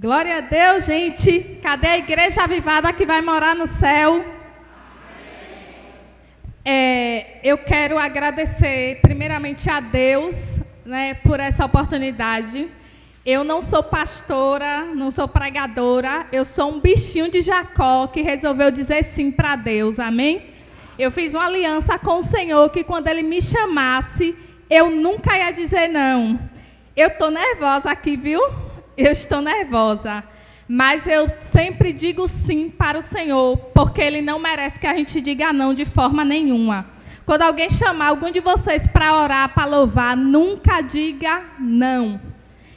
Glória a Deus, gente. Cadê a igreja avivada que vai morar no céu? Eu quero agradecer primeiramente a Deus, né, por essa oportunidade. Eu não sou pastora, não sou pregadora, eu sou um bichinho de Jacó que resolveu dizer sim para Deus, amém? Eu fiz uma aliança com o Senhor que quando Ele me chamasse, eu nunca ia dizer não. Eu estou nervosa aqui, viu? Eu estou nervosa, mas eu sempre digo sim para o Senhor, porque Ele não merece que a gente diga não de forma nenhuma. Quando alguém chamar algum de vocês para orar, para louvar, nunca diga não.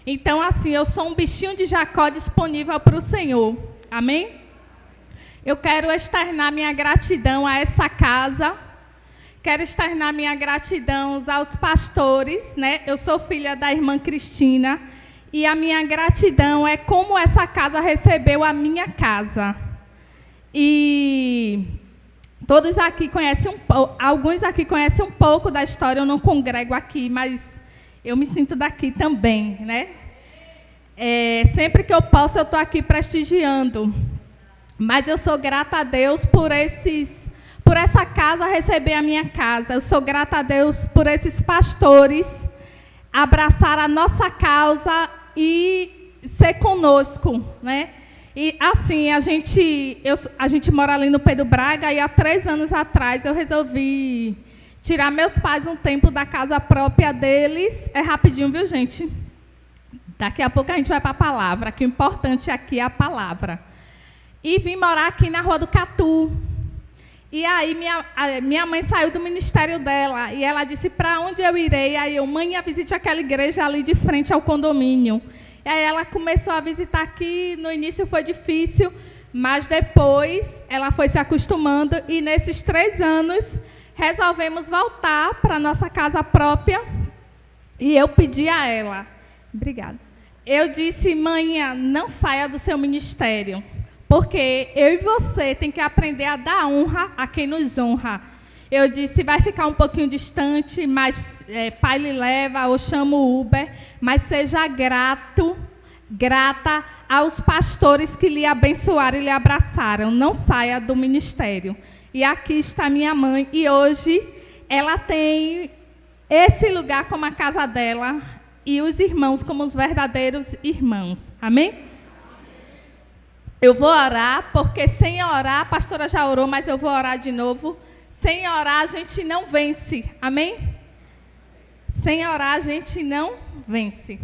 Então, assim, eu sou um bichinho de Jacó disponível para o Senhor, amém? Eu quero externar minha gratidão a essa casa, quero externar minha gratidão aos pastores, né? Eu sou filha da irmã Cristina, e a minha gratidão é como essa casa recebeu a minha casa. E todos aqui conhecem alguns aqui conhecem um pouco da história, eu não congrego aqui, mas eu me sinto daqui também, né? Sempre que eu posso, eu estou aqui prestigiando. Mas eu sou grata a Deus por essa casa receber a minha casa. Eu sou grata a Deus por esses pastores abraçar a nossa causa e ser conosco, né? E assim, a gente mora ali no Pedro Braga e há 3 anos atrás eu resolvi tirar meus pais um tempo da casa própria deles. É rapidinho, viu, gente? Daqui a pouco a gente vai para a palavra, que o importante aqui é a palavra. E vim morar aqui na Rua do Catu. E aí minha mãe saiu do ministério dela e ela disse, para onde eu irei? Aí eu, mãe, visite aquela igreja ali de frente ao condomínio. E aí ela começou a visitar aqui, no início foi difícil, mas depois ela foi se acostumando e nesses 3 anos resolvemos voltar para a nossa casa própria e eu pedi a ela, obrigada, eu disse, mãe, não saia do seu ministério. Porque eu e você tem que aprender a dar honra a quem nos honra. Eu disse, vai ficar um pouquinho distante, mas pai lhe leva ou chama o Uber, mas seja grata aos pastores que lhe abençoaram e lhe abraçaram. Não saia do ministério. E aqui está minha mãe, e hoje ela tem esse lugar como a casa dela e os irmãos como os verdadeiros irmãos. Amém? Eu vou orar, porque sem orar, a pastora já orou, mas eu vou orar de novo. Sem orar, a gente não vence. Amém? Sem orar, a gente não vence.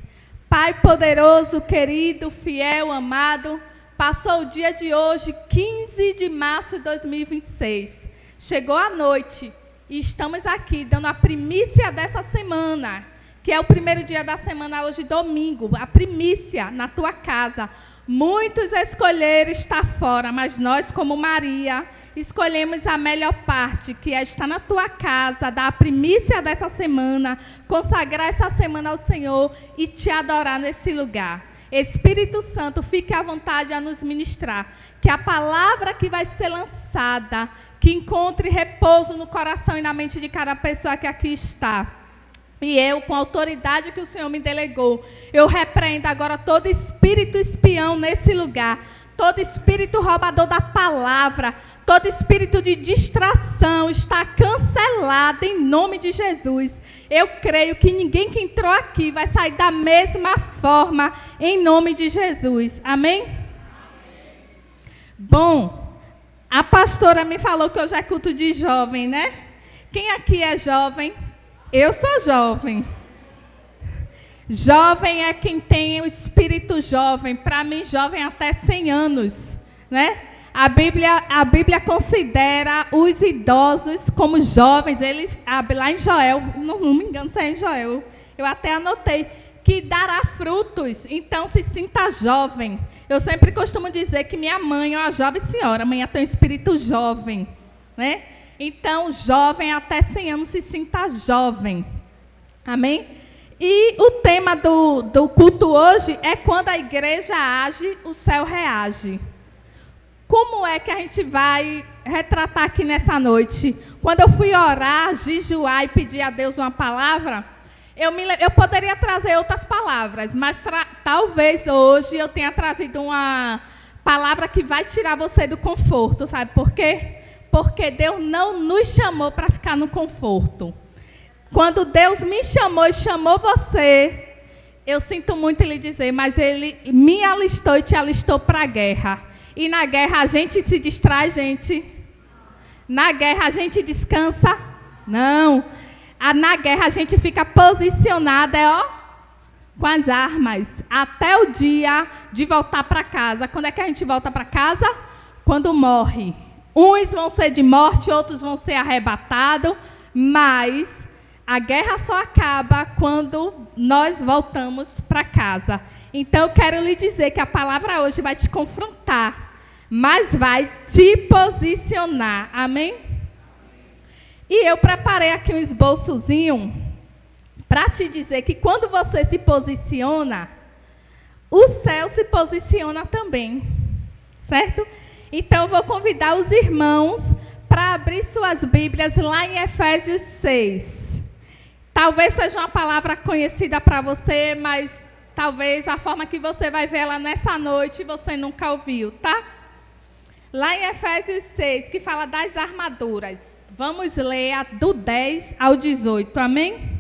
Pai poderoso, querido, fiel, amado, passou o dia de hoje, 15 de março de 2026. Chegou a noite e estamos aqui dando a primícia dessa semana, que é o primeiro dia da semana, hoje domingo, a primícia na tua casa. Muitos escolheram estar fora, mas nós, como Maria, escolhemos a melhor parte, que é estar na tua casa, dar a primícia dessa semana, consagrar essa semana ao Senhor e te adorar nesse lugar. Espírito Santo, fique à vontade a nos ministrar, que a palavra que vai ser lançada, que encontre repouso no coração e na mente de cada pessoa que aqui está. E eu, com a autoridade que o Senhor me delegou, eu repreendo agora todo espírito espião nesse lugar, todo espírito roubador da palavra, todo espírito de distração está cancelado em nome de Jesus. Eu creio que ninguém que entrou aqui vai sair da mesma forma em nome de Jesus. Amém? Amém. Bom, a pastora me falou que hoje é culto de jovem, né? Quem aqui é jovem? Eu sou jovem. Jovem é quem tem o espírito jovem. Para mim, jovem até 100 anos, né? A Bíblia considera os idosos como jovens. Eles, lá em Joel, não me engano se é em Joel, eu até anotei, que dará frutos. Então, se sinta jovem. Eu sempre costumo dizer que minha mãe é uma jovem senhora. A mãe tem um espírito jovem, né? Então, jovem até 100 anos, se sinta jovem. Amém? E o tema do culto hoje é quando a igreja age, o céu reage. Como é que a gente vai retratar aqui nessa noite? Quando eu fui orar, jejuar e pedir a Deus uma palavra, Eu poderia trazer outras palavras, mas talvez hoje eu tenha trazido uma palavra que vai tirar você do conforto, sabe por quê? Porque Deus não nos chamou para ficar no conforto. Quando Deus me chamou e chamou você, eu sinto muito lhe dizer, mas Ele me alistou e te alistou para a guerra. E na guerra a gente se distrai, gente. Na guerra a gente descansa? Não. Na guerra a gente fica posicionada, com as armas, até o dia de voltar para casa. Quando é que a gente volta para casa? Quando morre. Uns vão ser de morte, outros vão ser arrebatados, mas a guerra só acaba quando nós voltamos para casa. Então, eu quero lhe dizer que a palavra hoje vai te confrontar, mas vai te posicionar. Amém? E eu preparei aqui um esboçozinho para te dizer que quando você se posiciona, o céu se posiciona também. Certo? Então, eu vou convidar os irmãos para abrir suas Bíblias lá em Efésios 6. Talvez seja uma palavra conhecida para você, mas talvez a forma que você vai ver ela nessa noite você nunca ouviu, tá? Lá em Efésios 6, que fala das armaduras. Vamos ler do 10 ao 18, amém?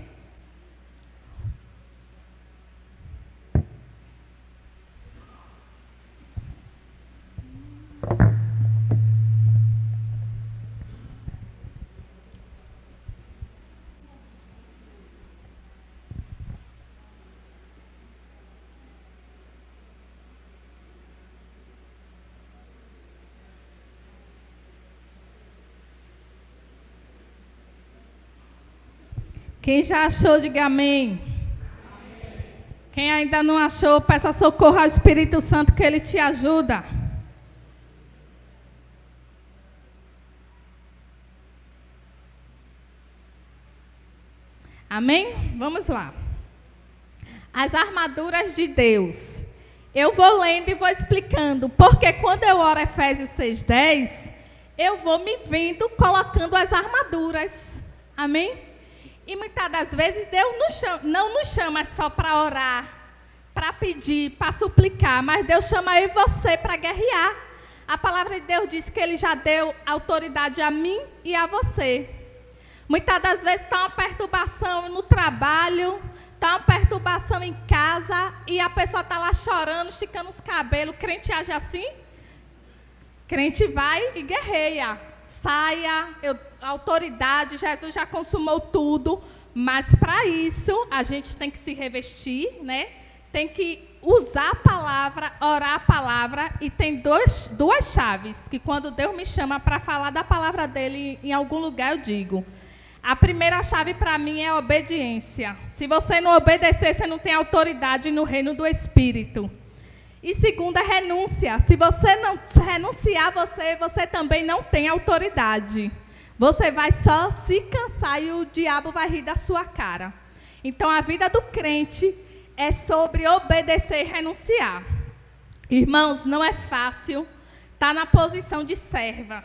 Quem já achou, diga amém. Quem ainda não achou, peça socorro ao Espírito Santo que Ele te ajuda. Amém? Vamos lá. As armaduras de Deus. Eu vou lendo e vou explicando, porque quando eu oro Efésios 6:10, eu vou me vendo colocando as armaduras. Amém? E muitas das vezes Deus não nos chama só para orar, para pedir, para suplicar, mas Deus chama eu e você para guerrear. A palavra de Deus diz que Ele já deu autoridade a mim e a você. Muitas das vezes está uma perturbação no trabalho, está uma perturbação em casa e a pessoa está lá chorando, esticando os cabelos. Crente age assim? Crente vai e guerreia. Saia, autoridade, Jesus já consumou tudo, mas para isso a gente tem que se revestir, né? Tem que usar a palavra, orar a palavra, e tem duas chaves, que quando Deus me chama para falar da palavra dele em algum lugar, eu digo. A primeira chave para mim é obediência. Se você não obedecer, você não tem autoridade no reino do Espírito. E segunda, renúncia. Se você não renunciar, você também não tem autoridade. Você vai só se cansar e o diabo vai rir da sua cara. Então, a vida do crente é sobre obedecer e renunciar. Irmãos, não é fácil estar na posição de serva.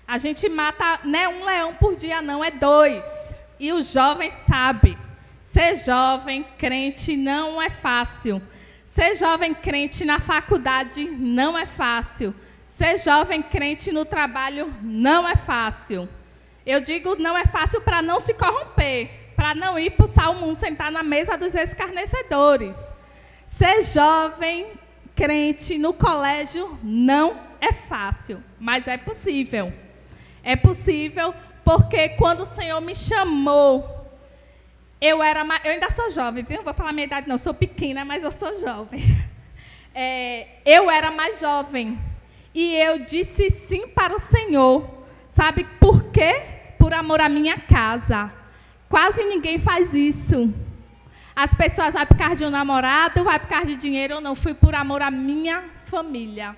A gente mata, não é um leão por dia, não, é 2. E os jovens sabem. Ser jovem, crente, não é fácil. Ser jovem crente na faculdade não é fácil. Ser jovem crente no trabalho não é fácil. Eu digo não é fácil para não se corromper, para não ir para o Salmo 1, sentar na mesa dos escarnecedores. Ser jovem crente no colégio não é fácil, mas é possível. É possível porque quando o Senhor me chamou, eu ainda sou jovem, viu? Não vou falar a minha idade não, sou pequena, mas eu sou jovem. Eu era mais jovem e eu disse sim para o Senhor. Sabe por quê? Por amor à minha casa. Quase ninguém faz isso. As pessoas vão por causa de um namorado, vai por causa de dinheiro. Eu não fui por amor à minha família.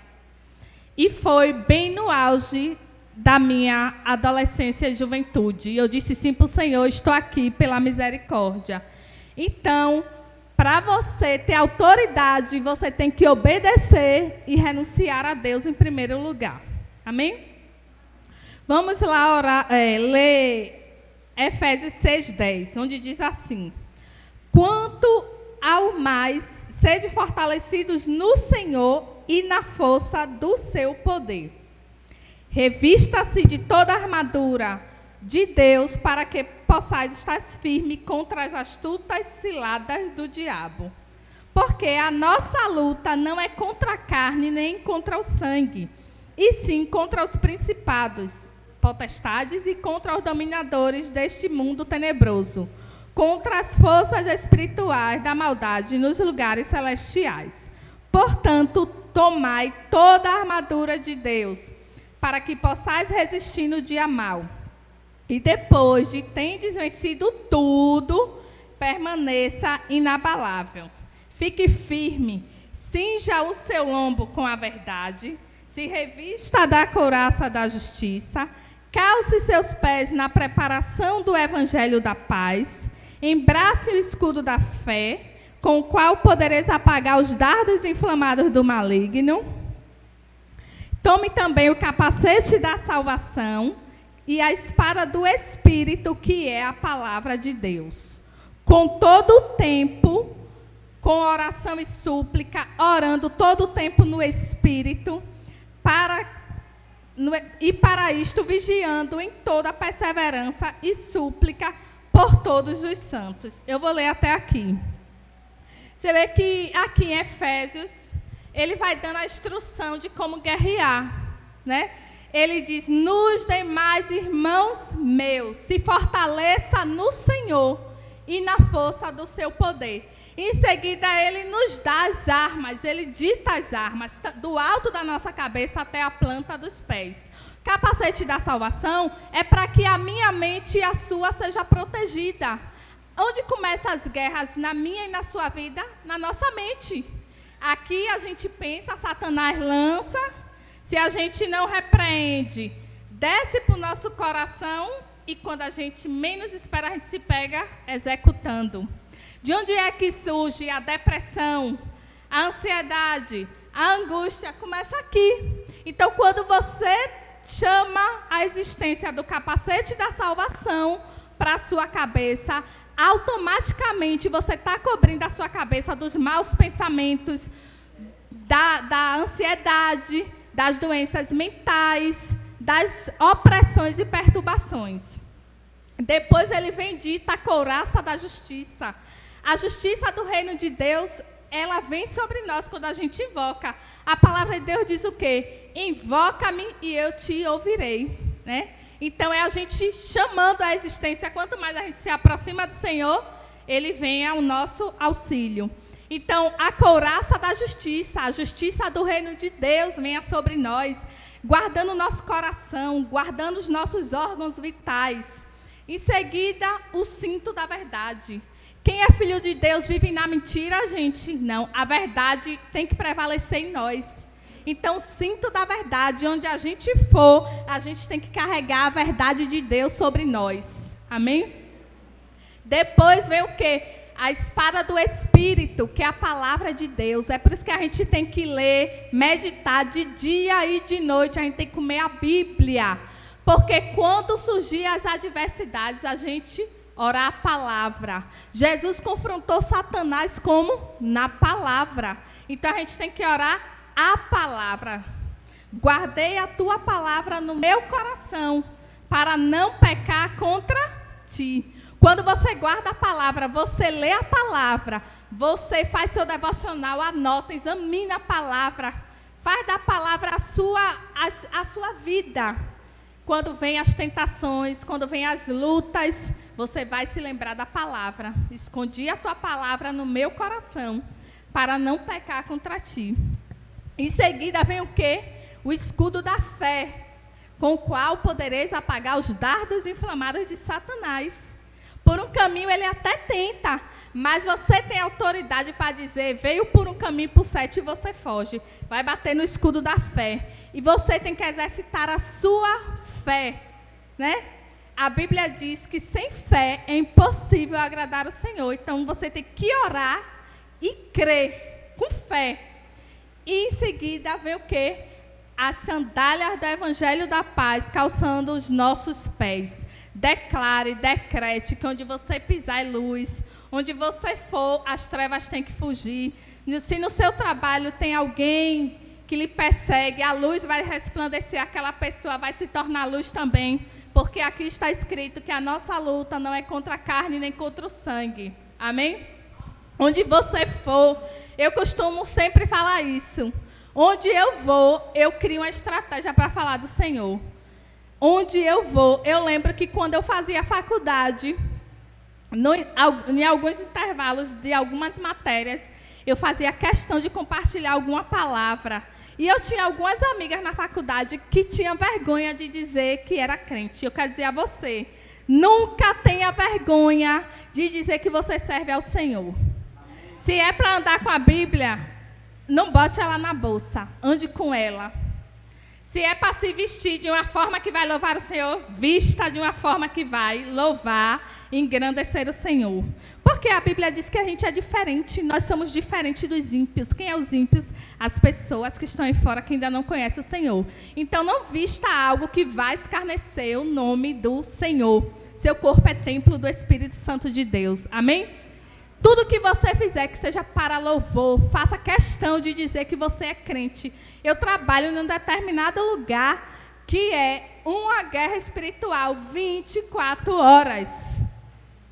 E foi bem no auge da minha adolescência e juventude. Eu disse sim para o Senhor, estou aqui pela misericórdia. Então, para você ter autoridade, você tem que obedecer e renunciar a Deus em primeiro lugar. Amém? Vamos lá ler Efésios 6:10, onde diz assim: quanto ao mais, sede fortalecidos no Senhor e na força do seu poder. Revista-se de toda a armadura de Deus para que possais estar firme contra as astutas ciladas do diabo. Porque a nossa luta não é contra a carne nem contra o sangue, e sim contra os principados, potestades e contra os dominadores deste mundo tenebroso, contra as forças espirituais da maldade nos lugares celestiais. Portanto, tomai toda a armadura de Deus, para que possais resistir no dia mau. E depois de tendes vencido tudo, permaneça inabalável. Fique firme, cinja o seu lombo com a verdade, se revista da couraça da justiça, calce seus pés na preparação do evangelho da paz, embrace o escudo da fé, com o qual podereis apagar os dardos inflamados do maligno. Tome também o capacete da salvação e a espada do Espírito, que é a palavra de Deus. Com todo o tempo, com oração e súplica, orando todo o tempo no Espírito, para isto vigiando em toda perseverança e súplica por todos os santos. Eu vou ler até aqui. Você vê que aqui em Efésios, ele vai dando a instrução de como guerrear, né? Ele diz, nos demais irmãos meus, se fortaleça no Senhor e na força do seu poder. Em seguida, ele nos dá as armas, ele dita as armas, do alto da nossa cabeça até a planta dos pés. Capacete da salvação é para que a minha mente e a sua seja protegida. Onde começam as guerras na minha e na sua vida? Na nossa mente. Aqui a gente pensa, Satanás lança, se a gente não repreende, desce para o nosso coração e quando a gente menos espera, a gente se pega executando. De onde é que surge a depressão, a ansiedade, a angústia? Começa aqui. Então, quando você chama a existência do capacete da salvação para a sua cabeça, automaticamente você está cobrindo a sua cabeça dos maus pensamentos, da ansiedade, das doenças mentais, das opressões e perturbações. Depois ele vem dita a couraça da justiça. A justiça do reino de Deus, ela vem sobre nós quando a gente invoca. A palavra de Deus diz o quê? Invoca-me e eu te ouvirei, né? Então, é a gente chamando a existência. Quanto mais a gente se aproxima do Senhor, ele vem ao nosso auxílio. Então, a couraça da justiça, a justiça do reino de Deus venha sobre nós, guardando o nosso coração, guardando os nossos órgãos vitais. Em seguida, o cinto da verdade. Quem é filho de Deus vive na mentira, gente? Não, a verdade tem que prevalecer em nós. Então, o cinto da verdade, onde a gente for, a gente tem que carregar a verdade de Deus sobre nós. Amém? Depois vem o quê? A espada do Espírito, que é a palavra de Deus. É por isso que a gente tem que ler, meditar de dia e de noite. A gente tem que comer a Bíblia. Porque quando surgir as adversidades, a gente orar a palavra. Jesus confrontou Satanás como? Na palavra. Então, a gente tem que orar a palavra. Guardei a tua palavra no meu coração, para não pecar contra ti. Quando você guarda a palavra, você lê a palavra, você faz seu devocional, anota, examina a palavra, faz da palavra a sua vida. Quando vem as tentações, quando vem as lutas, você vai se lembrar da palavra. Escondi a tua palavra no meu coração, para não pecar contra ti. Em seguida vem o quê? O escudo da fé, com o qual podereis apagar os dardos inflamados de Satanás. Por um caminho ele até tenta, mas você tem autoridade para dizer, veio por um caminho por 7 e você foge. Vai bater no escudo da fé. E você tem que exercitar a sua fé, né? A Bíblia diz que sem fé é impossível agradar o Senhor. Então você tem que orar e crer com fé. E em seguida vem o quê? As sandálias do Evangelho da Paz calçando os nossos pés. declare, decrete que onde você pisar é luz, onde você for, as trevas têm que fugir. Se no seu trabalho tem alguém que lhe persegue, a luz vai resplandecer, aquela pessoa vai se tornar luz também, porque aqui está escrito que a nossa luta não é contra a carne nem contra o sangue. Amém? Onde você for, eu costumo sempre falar isso. Onde eu vou, eu crio uma estratégia para falar do Senhor. Onde eu vou, eu lembro que quando eu fazia faculdade, em alguns intervalos de algumas matérias, eu fazia questão de compartilhar alguma palavra. E eu tinha algumas amigas na faculdade que tinham vergonha de dizer que era crente. Eu quero dizer a você, nunca tenha vergonha de dizer que você serve ao Senhor. Se é para andar com a Bíblia, não bote ela na bolsa, ande com ela. Se é para se vestir de uma forma que vai louvar o Senhor, vista de uma forma que vai louvar e engrandecer o Senhor. Porque a Bíblia diz que a gente é diferente, nós somos diferentes dos ímpios. Quem é os ímpios? As pessoas que estão aí fora, que ainda não conhecem o Senhor. Então não vista algo que vai escarnecer o nome do Senhor. Seu corpo é templo do Espírito Santo de Deus. Amém? Tudo que você fizer que seja para louvor, faça questão de dizer que você é crente. Eu trabalho num determinado lugar que é uma guerra espiritual 24 horas.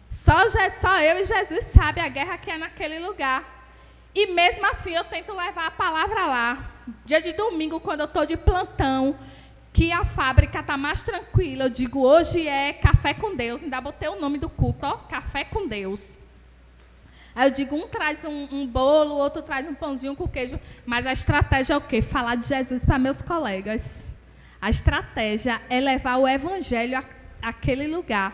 Só eu e Jesus sabem a guerra que é naquele lugar. E mesmo assim eu tento levar a palavra lá. Dia de domingo, quando eu estou de plantão, que a fábrica está mais tranquila, eu digo, hoje é café com Deus. Ainda botei o nome do culto, ó, café com Deus. Aí eu digo, um traz um bolo, o outro traz um pãozinho com queijo. Mas a estratégia é o quê? Falar de Jesus para meus colegas. A estratégia é levar o evangelho àquele lugar.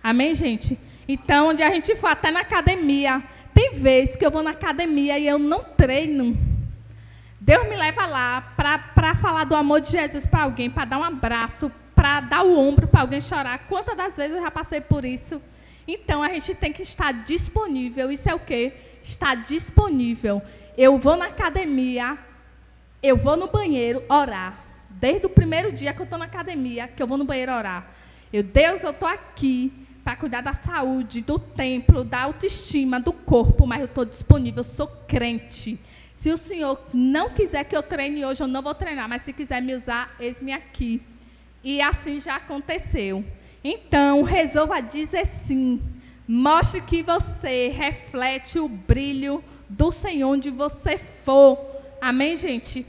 Amém, gente? Então, onde a gente for, até na academia. Tem vezes que eu vou na academia e eu não treino. Deus me leva lá para falar do amor de Jesus para alguém, para dar um abraço, para dar o ombro para alguém chorar. Quantas das vezes eu já passei por isso? Então, a gente tem que estar disponível. Isso é o quê? Estar disponível. Eu vou na academia, eu vou no banheiro orar. Desde o primeiro dia que eu estou na academia, que eu vou no banheiro orar. Deus, eu estou aqui para cuidar da saúde, do templo, da autoestima, do corpo, mas eu estou disponível, eu sou crente. Se o Senhor não quiser que eu treine hoje, eu não vou treinar, mas se quiser me usar, eis-me aqui. E assim já aconteceu. Então, resolva dizer sim. Mostre que você reflete o brilho do Senhor onde você for. Amém, gente?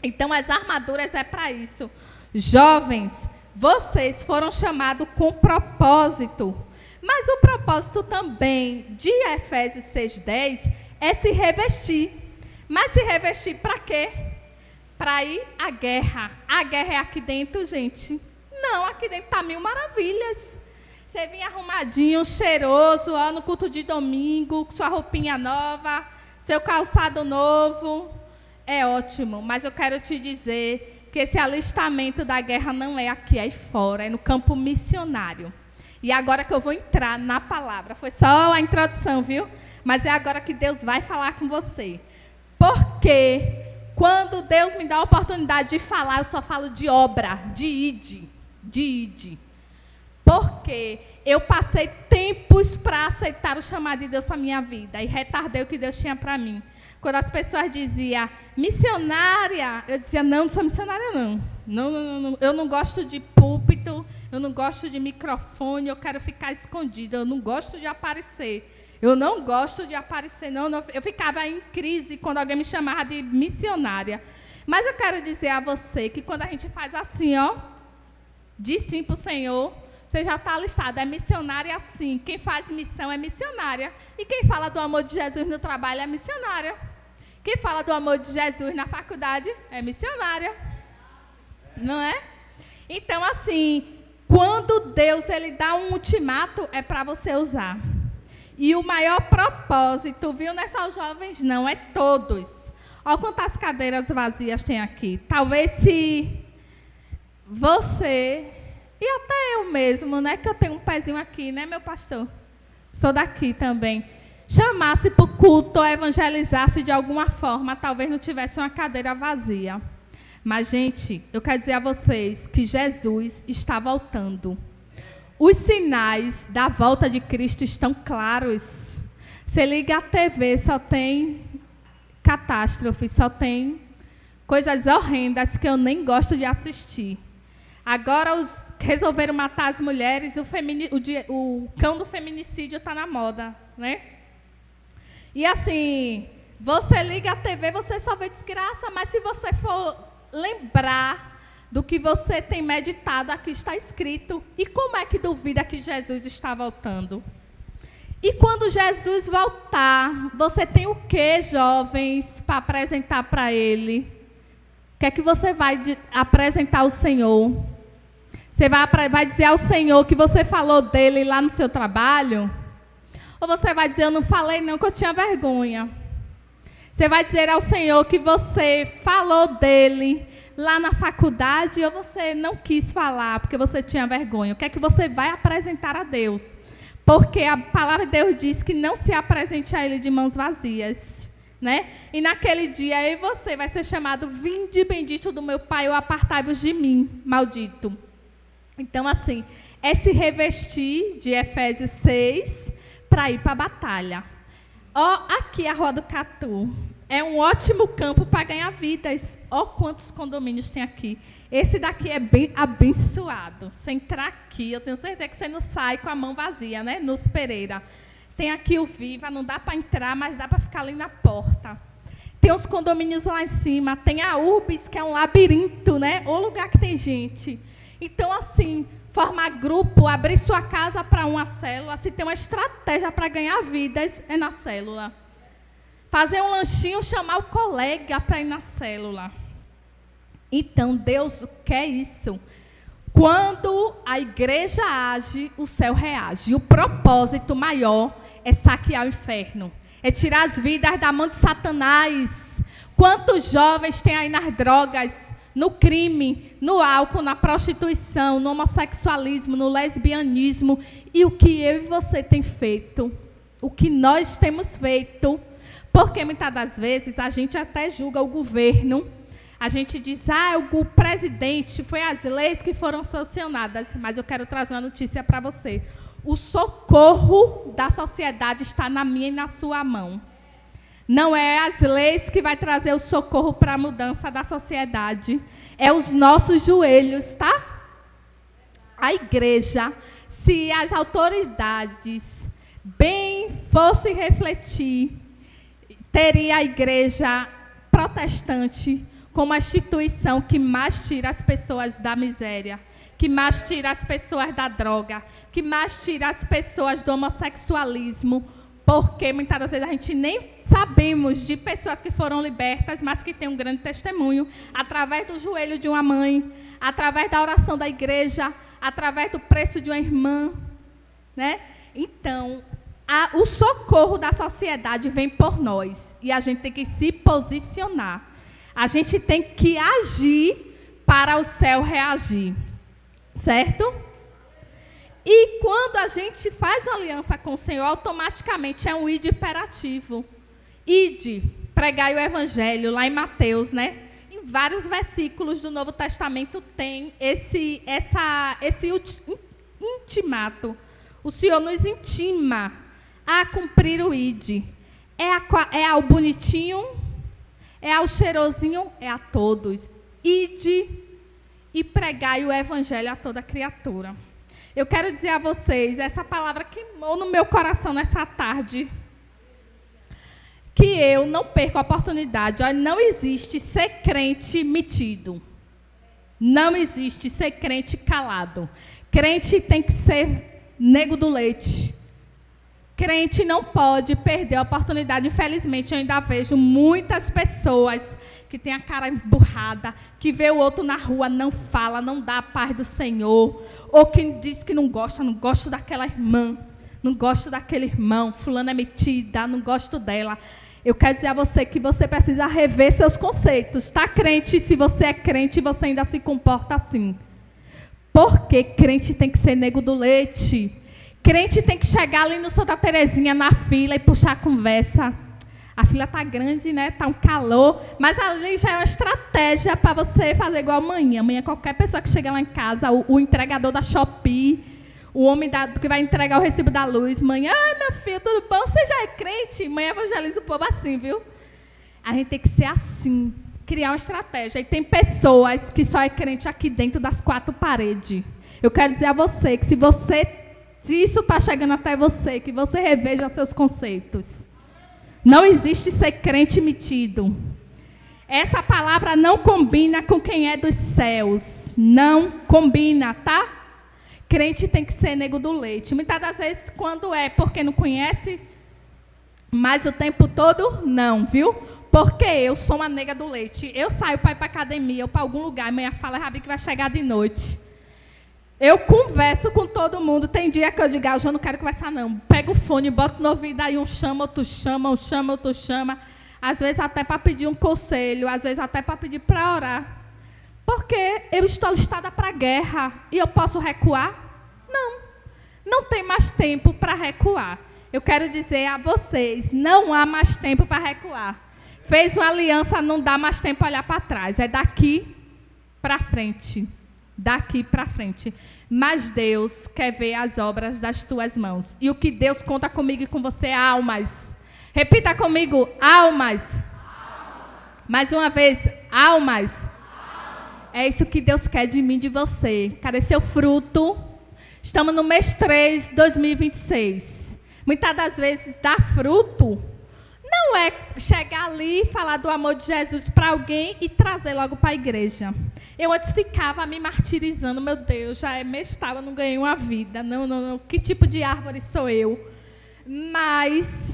Então, as armaduras é para isso. Jovens, vocês foram chamados com propósito. Mas o propósito também de Efésios 6:10 é se revestir. Mas se revestir para quê? Para ir à guerra. A guerra é aqui dentro, gente. Não, aqui dentro está mil maravilhas. Você vinha arrumadinho, cheiroso, ó, no culto de domingo, com sua roupinha nova, seu calçado novo. É ótimo, mas eu quero te dizer que esse alistamento da guerra não é aqui, é aí fora, é no campo missionário. E agora que eu vou entrar na palavra, foi só a introdução, viu? Mas é agora que Deus vai falar com você. Porque quando Deus me dá a oportunidade de falar, eu só falo de obra, de ide. Porque eu passei tempos para aceitar o chamado de Deus para a minha vida e retardei o que Deus tinha para mim. Quando as pessoas diziam, missionária, eu dizia, não sou missionária, não. Não. Eu não gosto de púlpito, eu não gosto de microfone, eu quero ficar escondida, eu não gosto de aparecer. Eu não gosto de aparecer, não. Eu ficava em crise quando alguém me chamava de missionária. Mas eu quero dizer a você que quando a gente faz assim, ó, diz sim para o Senhor, você já está listado, é missionária sim. Quem faz missão é missionária. E quem fala do amor de Jesus no trabalho é missionária. Quem fala do amor de Jesus na faculdade é missionária. Não é? Então, assim, quando Deus ele dá um ultimato, é para você usar. E o maior propósito, viu, não é só os jovens, não, é todos. Olha quantas cadeiras vazias tem aqui. Talvez se você, e até eu mesmo, né, que eu tenho um pezinho aqui, né, meu pastor? Sou daqui também. Chamasse para o culto ou evangelizasse de alguma forma, talvez não tivesse uma cadeira vazia. Mas, gente, eu quero dizer a vocês que Jesus está voltando. Os sinais da volta de Cristo estão claros. Você liga a TV, só tem catástrofe, só tem coisas horrendas que eu nem gosto de assistir. Agora resolveram matar as mulheres, o cão do feminicídio está na moda, né? E assim, você liga a TV, você só vê desgraça, mas se você for lembrar do que você tem meditado, aqui está escrito. E como é que duvida que Jesus está voltando? E quando Jesus voltar, você tem o que, jovens, para apresentar para Ele? O que é que você vai apresentar ao Senhor? Você vai dizer ao Senhor que você falou dele lá no seu trabalho? Ou você vai dizer, eu não falei não, que eu tinha vergonha? Você vai dizer ao Senhor que você falou dele lá na faculdade ou você não quis falar porque você tinha vergonha? O que é que você vai apresentar a Deus? Porque a palavra de Deus diz que não se apresente a Ele de mãos vazias, né? E naquele dia eu e você vai ser chamado, vinde bendito do meu Pai, ou apartai-vos de mim, maldito. Então, assim, é se revestir de Efésios 6 para ir para a batalha. Ó, aqui a Rua do Catu. É um ótimo campo para ganhar vidas. Ó, quantos condomínios tem aqui. Esse daqui é bem abençoado. Você entrar aqui, eu tenho certeza que você não sai com a mão vazia, né? Nos Pereira. Tem aqui o Viva, não dá para entrar, mas dá para ficar ali na porta. Tem os condomínios lá em cima. Tem a Urbis, que é um labirinto, né? O lugar que tem gente. Então, assim, formar grupo, abrir sua casa para uma célula, se tem uma estratégia para ganhar vidas, é na célula. Fazer um lanchinho, chamar o colega para ir na célula. Então, Deus quer isso. Quando a igreja age, o céu reage. E o propósito maior é saquear o inferno. É tirar as vidas da mão de Satanás. Quantos jovens tem aí nas drogas, no crime, no álcool, na prostituição, no homossexualismo, no lesbianismo. E o que eu e você tem feito? O que nós temos feito? Porque muitas das vezes a gente até julga o governo. A gente diz, o presidente, foi as leis que foram sancionadas. Mas eu quero trazer uma notícia para você. O socorro da sociedade está na minha e na sua mão. Não é as leis que vai trazer o socorro para a mudança da sociedade. É os nossos joelhos, tá? A igreja, se as autoridades bem fossem refletir, teria a igreja protestante como a instituição que mais tira as pessoas da miséria, que mais tira as pessoas da droga, que mais tira as pessoas do homossexualismo, porque muitas das vezes a gente nem sabemos de pessoas que foram libertas, mas que têm um grande testemunho, através do joelho de uma mãe, através da oração da igreja, através do preço de uma irmã, né? Então, o socorro da sociedade vem por nós, e a gente tem que se posicionar. A gente tem que agir para o céu reagir, certo? E quando a gente faz uma aliança com o Senhor, automaticamente é um id imperativo. Ide, pregai o evangelho, lá em Mateus, né? Em vários versículos do Novo Testamento tem esse intimato. O Senhor nos intima a cumprir o id. É ao bonitinho, é ao cheirosinho, é a todos. Ide e pregai o evangelho a toda criatura. Eu quero dizer a vocês, essa palavra queimou no meu coração nessa tarde, que eu não perco a oportunidade. Olha, não existe ser crente metido. Não existe ser crente calado. Crente tem que ser nego do leite. Crente não pode perder a oportunidade. Infelizmente, eu ainda vejo muitas pessoas que têm a cara emburrada, que vê o outro na rua, não fala, não dá a paz do Senhor, ou que diz que não gosto daquela irmã, não gosto daquele irmão, fulano é metida, não gosto dela. Eu quero dizer a você que você precisa rever seus conceitos, tá, crente? Se você é crente, você ainda se comporta assim. Porque crente tem que ser nego do leite. Crente tem que chegar ali no Santa Terezinha, na fila, e puxar a conversa. A fila está grande, né? Está um calor. Mas ali já é uma estratégia para você fazer igual amanhã. Amanhã, qualquer pessoa que chega lá em casa, o entregador da Shopee, O homem que vai entregar o recibo da luz. Mãe, ai, meu filho, tudo bom? Você já é crente? Mãe evangeliza o povo assim, viu? A gente tem que ser assim, criar uma estratégia. E tem pessoas que só é crente aqui dentro das quatro paredes. Eu quero dizer a você que se isso está chegando até você, que você reveja seus conceitos. Não existe ser crente metido. Essa palavra não combina com quem é dos céus. Não combina, tá? Crente tem que ser nego do leite. Muitas das vezes, quando é porque não conhece, mas o tempo todo, não, viu? Porque eu sou uma nega do leite. Eu saio para ir para a academia ou para algum lugar, amanhã fala, Rabi, que vai chegar de noite. Eu converso com todo mundo. Tem dia que eu digo, hoje eu não quero conversar, não. Pego o fone, boto no ouvido, aí um chama, outro chama, um chama, outro chama. Às vezes até para pedir um conselho, às vezes até para pedir para orar. Porque eu estou listada para a guerra e eu posso recuar? Não. Não tem mais tempo para recuar. Eu quero dizer a vocês, não há mais tempo para recuar. Fez uma aliança, não dá mais tempo para olhar para trás. É daqui para frente. Daqui para frente. Mas Deus quer ver as obras das tuas mãos. E o que Deus conta comigo e com você é almas. Repita comigo, almas. Mais uma vez, almas. É isso que Deus quer de mim e de você. Cadê seu fruto? Estamos no mês 3 de 2026. Muitas das vezes, dar fruto não é chegar ali e falar do amor de Jesus para alguém e trazer logo para a igreja. Eu antes ficava me martirizando. Meu Deus, já é mês tal, eu não ganhei uma vida. Não. Que tipo de árvore sou eu? Mas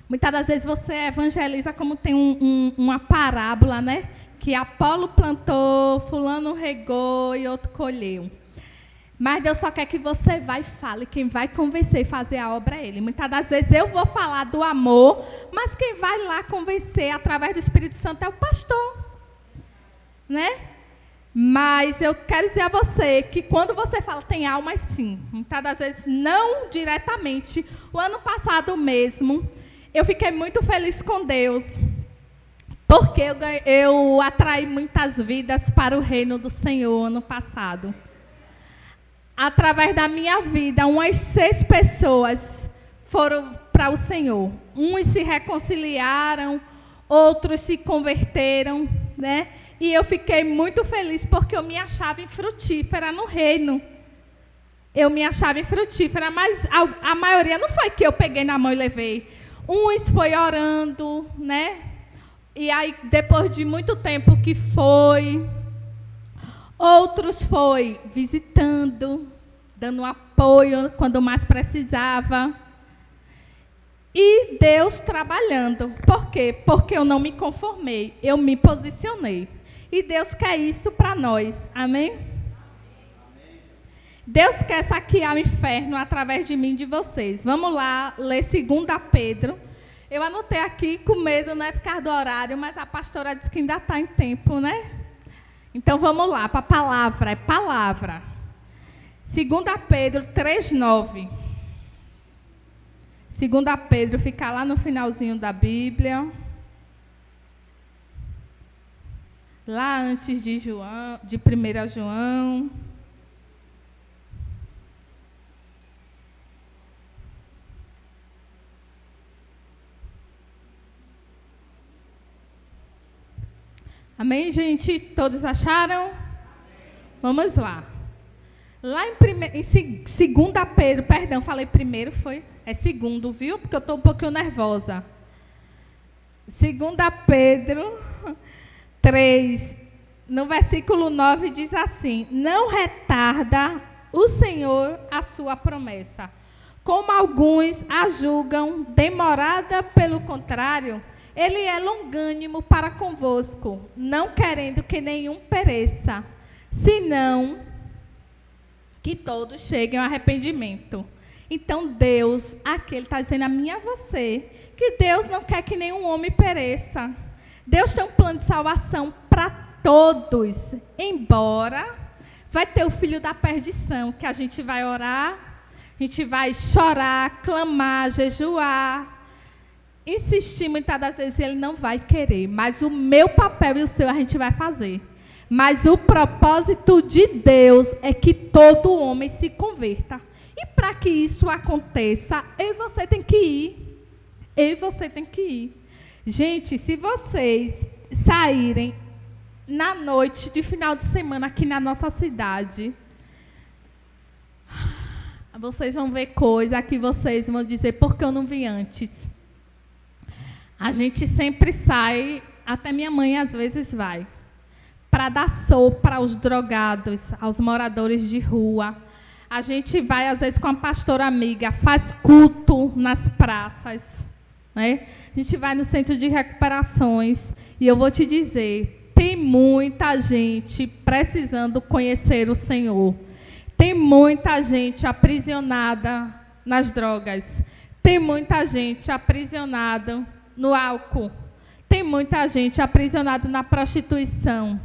muitas das vezes você evangeliza como tem uma parábola, né? Que Apolo plantou, fulano regou e outro colheu. Mas Deus só quer que você vá e fale. Quem vai convencer e fazer a obra é Ele. Muitas das vezes eu vou falar do amor, mas quem vai lá convencer através do Espírito Santo é o pastor. Né? Mas eu quero dizer a você que quando você fala tem almas sim. Muitas das vezes não diretamente. O ano passado mesmo, eu fiquei muito feliz com Deus. Porque eu atraí muitas vidas para o reino do Senhor ano passado. Através da minha vida, umas 6 pessoas foram para o Senhor. Uns se reconciliaram, outros se converteram, né? E eu fiquei muito feliz porque eu me achava infrutífera no reino. Eu me achava infrutífera, mas a maioria não foi que eu peguei na mão e levei. Uns foi orando, né? E aí, depois de muito tempo que foi, outros foi visitando, dando apoio quando mais precisava. E Deus trabalhando. Por quê? Porque eu não me conformei, eu me posicionei. E Deus quer isso para nós. Amém? Deus quer saquear o inferno através de mim e de vocês. Vamos lá ler 2 Pedro. Eu anotei aqui com medo, não é por causa do horário, mas a pastora disse que ainda está em tempo, né? Então vamos lá, para a palavra, é palavra. 2 Pedro 3,9. 2 Pedro fica lá no finalzinho da Bíblia. Lá antes de 1 João. Amém, gente? Todos acharam? Amém. Vamos lá. Lá em 2 Pedro, perdão, falei primeiro, foi? É segundo, viu? Porque eu estou um pouquinho nervosa. 2 Pedro 3, no versículo 9, diz assim: não retarda o Senhor a sua promessa, como alguns a julgam demorada, pelo contrário, Ele é longânimo para convosco, não querendo que nenhum pereça, senão que todos cheguem ao arrependimento. Então Deus, aqui Ele está dizendo a mim e a você, que Deus não quer que nenhum homem pereça. Deus tem um plano de salvação para todos, embora vai ter o filho da perdição, que a gente vai orar, a gente vai chorar, clamar, jejuar, insistir muitas das vezes, ele não vai querer, mas o meu papel e o seu a gente vai fazer. Mas o propósito de Deus é que todo homem se converta. E para que isso aconteça, eu e você tem que ir. Eu e você tem que ir. Gente, se vocês saírem na noite de final de semana aqui na nossa cidade, vocês vão ver coisa que vocês vão dizer, por que eu não vi antes? A gente sempre sai, até minha mãe às vezes vai, para dar sopa aos drogados, aos moradores de rua. A gente vai, às vezes, com a pastora amiga, faz culto nas praças, né? A gente vai no centro de recuperações. E eu vou te dizer, tem muita gente precisando conhecer o Senhor. Tem muita gente aprisionada nas drogas. Tem muita gente aprisionada no álcool. Tem muita gente aprisionada na prostituição.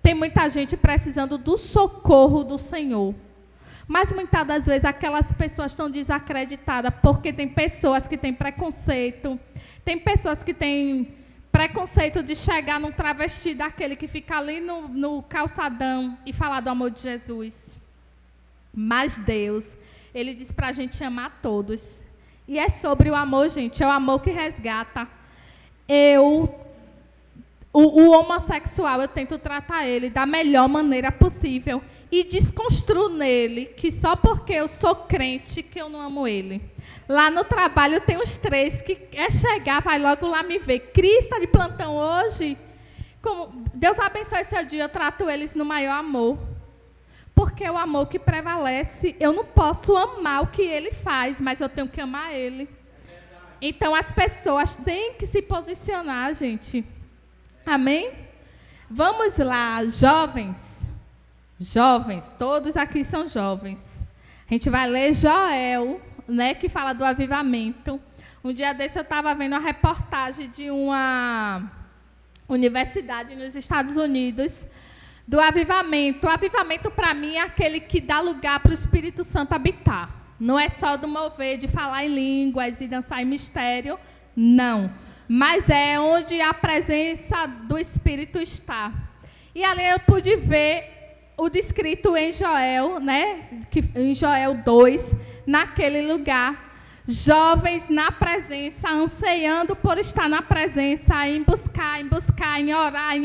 Tem muita gente precisando do socorro do Senhor. Mas muitas das vezes aquelas pessoas estão desacreditadas porque tem pessoas que têm preconceito. Tem pessoas que têm preconceito de chegar num travesti daquele que fica ali no calçadão e falar do amor de Jesus. Mas Deus, Ele diz para a gente amar todos. E é sobre o amor, gente, é o amor que resgata. O homossexual, eu tento tratar ele da melhor maneira possível e desconstruo nele que só porque eu sou crente que eu não amo ele. Lá no trabalho tem uns 3 que é chegar, vai logo lá me ver. Cris está de plantão hoje? Deus abençoe esse dia, eu trato eles no maior amor. Porque é o amor que prevalece. Eu não posso amar o que ele faz, mas eu tenho que amar ele. Então as pessoas têm que se posicionar, gente. Amém? Vamos lá, jovens. Jovens, todos aqui são jovens. A gente vai ler Joel, né, que fala do avivamento. Um dia desse eu estava vendo uma reportagem de uma universidade nos Estados Unidos, do avivamento. O avivamento, para mim, é aquele que dá lugar para o Espírito Santo habitar. Não é só do mover, de falar em línguas e dançar em mistério, não. Mas é onde a presença do Espírito está. E ali eu pude ver o descrito em Joel, né? Em Joel 2, naquele lugar. Jovens na presença, ansiando por estar na presença, em buscar, em orar,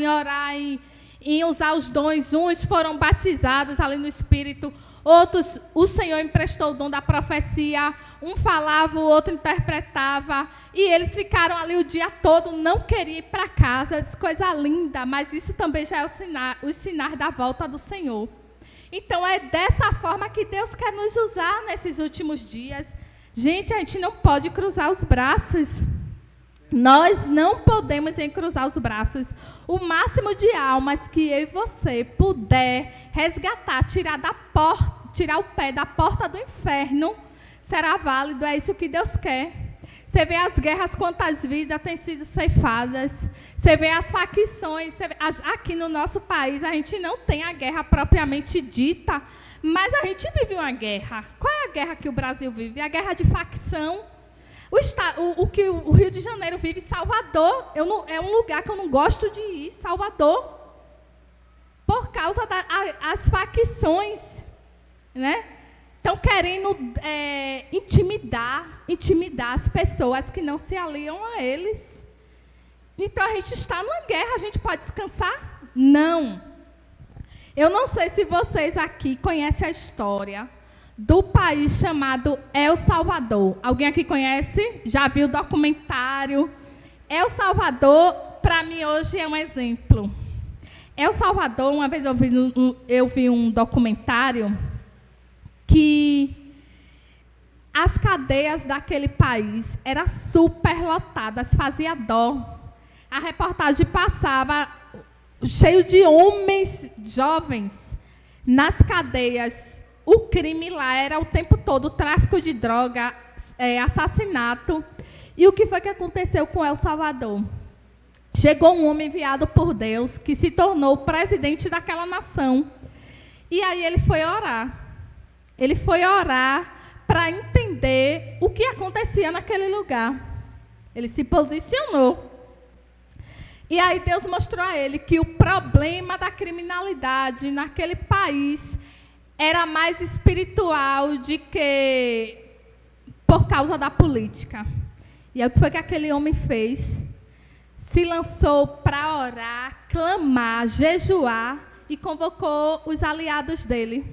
em usar os dons. Uns foram batizados ali no Espírito, outros, o Senhor emprestou o dom da profecia, um falava, o outro interpretava, e eles ficaram ali o dia todo, não queriam ir para casa. Eu disse, coisa linda, mas isso também já é os sinais da volta do Senhor. Então, é dessa forma que Deus quer nos usar nesses últimos dias. Gente, a gente não pode cruzar os braços. Nós não podemos cruzar os braços. O máximo de almas que eu e você puder resgatar, tirar o pé da porta do inferno, será válido. É isso que Deus quer. Você vê as guerras, quantas vidas têm sido ceifadas. Você vê as facções. Aqui no nosso país, a gente não tem a guerra propriamente dita, mas a gente vive uma guerra. Qual é a guerra que o Brasil vive? A guerra de facção. O que o Rio de Janeiro vive, Salvador, é um lugar que eu não gosto de ir, Salvador, por causa das facções, né? Estão querendo intimidar as pessoas que não se aliam a eles. Então, a gente está numa guerra, a gente pode descansar? Não. Eu não sei se vocês aqui conhecem a história do país chamado El Salvador. Alguém aqui conhece? Já viu o documentário? El Salvador, para mim, hoje é um exemplo. El Salvador, uma vez eu vi um documentário que as cadeias daquele país eram superlotadas, fazia dó. A reportagem passava cheio de homens jovens nas cadeias. O crime lá era o tempo todo tráfico de droga, assassinato. E o que foi que aconteceu com El Salvador? Chegou um homem enviado por Deus, que se tornou o presidente daquela nação. E aí ele foi orar. Ele foi orar para entender o que acontecia naquele lugar. Ele se posicionou. E aí Deus mostrou a ele que o problema da criminalidade naquele país era mais espiritual do que por causa da política. E aí o que foi que aquele homem fez? Se lançou para orar, clamar, jejuar e convocou os aliados dele.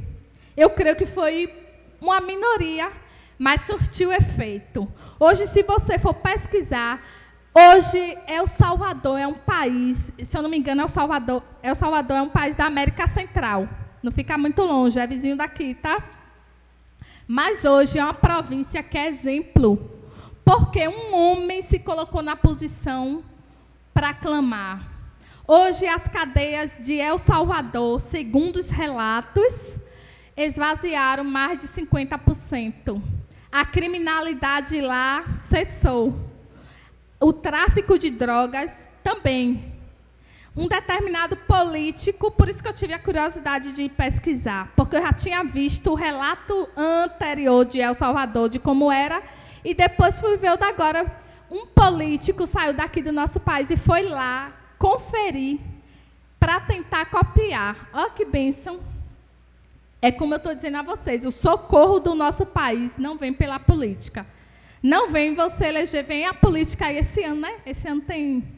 Eu creio que foi uma minoria, mas surtiu efeito. Hoje, se você for pesquisar, hoje El Salvador é um país, se eu não me engano, El Salvador é um país da América Central. Não fica muito longe, é vizinho daqui, tá? Mas hoje é uma província que é exemplo, porque um homem se colocou na posição para clamar. Hoje as cadeias de El Salvador, segundo os relatos, esvaziaram mais de 50%. A criminalidade lá cessou. O tráfico de drogas também. Um determinado político, por isso que eu tive a curiosidade de pesquisar, porque eu já tinha visto o relato anterior de El Salvador, de como era, e depois fui ver o da agora. Um político saiu daqui do nosso país e foi lá conferir para tentar copiar. Olha que bênção. É como eu estou dizendo a vocês, o socorro do nosso país não vem pela política. Não vem você eleger, vem a política aí esse ano, né? Esse ano tem...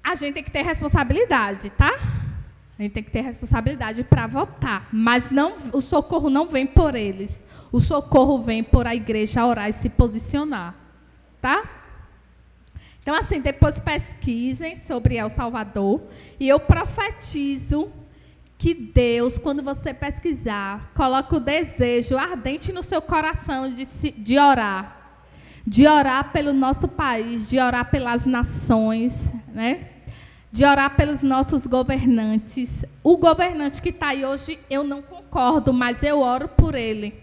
A gente tem que ter responsabilidade, tá? A gente tem que ter responsabilidade para votar. Mas não, o socorro não vem por eles. O socorro vem por a igreja orar e se posicionar. Tá? Então, assim, depois pesquisem sobre El Salvador. E eu profetizo que Deus, quando você pesquisar, coloque o desejo ardente no seu coração de orar. De orar pelo nosso país, de orar pelas nações, né? De orar pelos nossos governantes. O governante que está aí hoje, eu não concordo, mas eu oro por ele.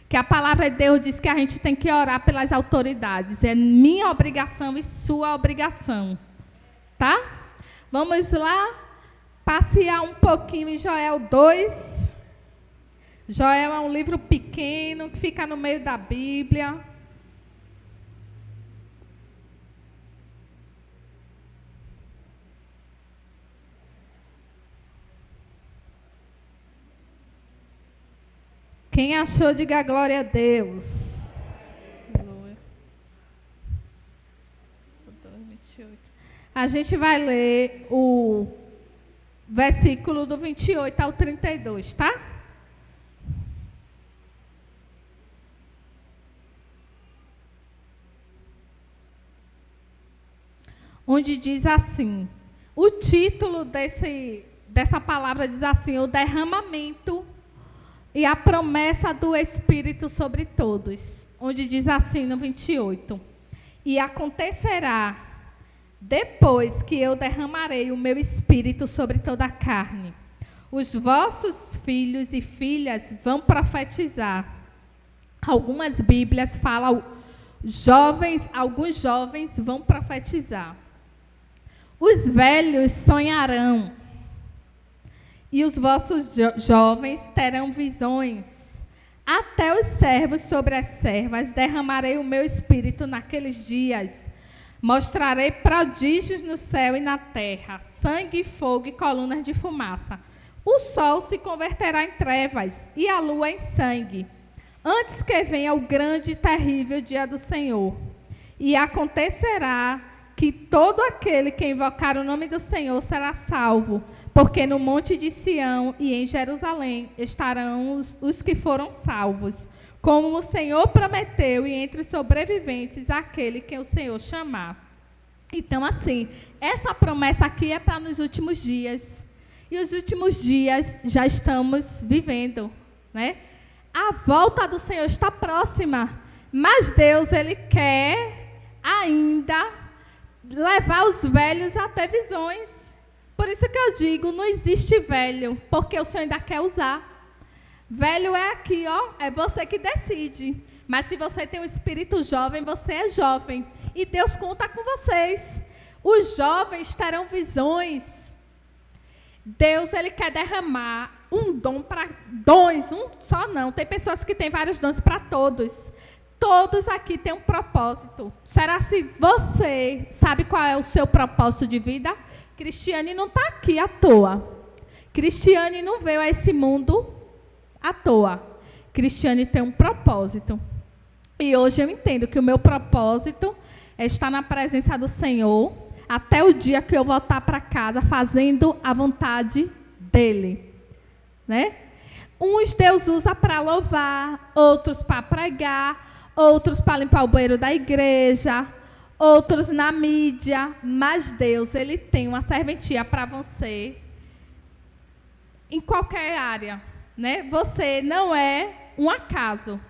Que a palavra de Deus diz que a gente tem que orar pelas autoridades. É minha obrigação e sua obrigação. Tá? Vamos lá passear um pouquinho em Joel 2. Joel é um livro pequeno que fica no meio da Bíblia. Quem achou, diga glória a Deus. A gente vai ler o versículo do 28 ao 32, tá? Onde diz assim, o título dessa palavra diz assim, o derramamento e a promessa do Espírito sobre todos, onde diz assim no 28, e acontecerá, depois que eu derramarei o meu Espírito sobre toda a carne, os vossos filhos e filhas vão profetizar. Algumas Bíblias falam, alguns jovens vão profetizar. Os velhos sonharão. E os vossos jovens terão visões. Até os servos sobre as servas derramarei o meu espírito naqueles dias. Mostrarei prodígios no céu e na terra, sangue, fogo e colunas de fumaça. O sol se converterá em trevas e a lua em sangue, antes que venha o grande e terrível dia do Senhor. E acontecerá que todo aquele que invocar o nome do Senhor será salvo, porque no monte de Sião e em Jerusalém estarão os que foram salvos, como o Senhor prometeu, e entre os sobreviventes aquele que o Senhor chamar. Então, assim, essa promessa aqui é para nos últimos dias. E os últimos dias já estamos vivendo, né? A volta do Senhor está próxima, mas Deus, Ele quer ainda levar os velhos a ter visões. Por isso que eu digo, não existe velho, porque o Senhor ainda quer usar. Velho é aqui, ó, é você que decide. Mas se você tem um espírito jovem, você é jovem. E Deus conta com vocês. Os jovens terão visões. Deus, Ele quer derramar um dom para dons, um só não. Tem pessoas que têm vários dons para todos. todos aqui têm um propósito. Será se você sabe qual é o seu propósito de vida? Cristiane não está aqui à toa. Cristiane não veio a esse mundo à toa. Cristiane tem um propósito. E hoje eu entendo que o meu propósito é estar na presença do Senhor até o dia que eu voltar para casa fazendo a vontade dEle. Né? Uns Deus usa para louvar, outros para pregar, outros para limpar o banheiro da igreja, outros na mídia, mas Deus, Ele tem uma serventia para você em qualquer área, né? Você não é um acaso,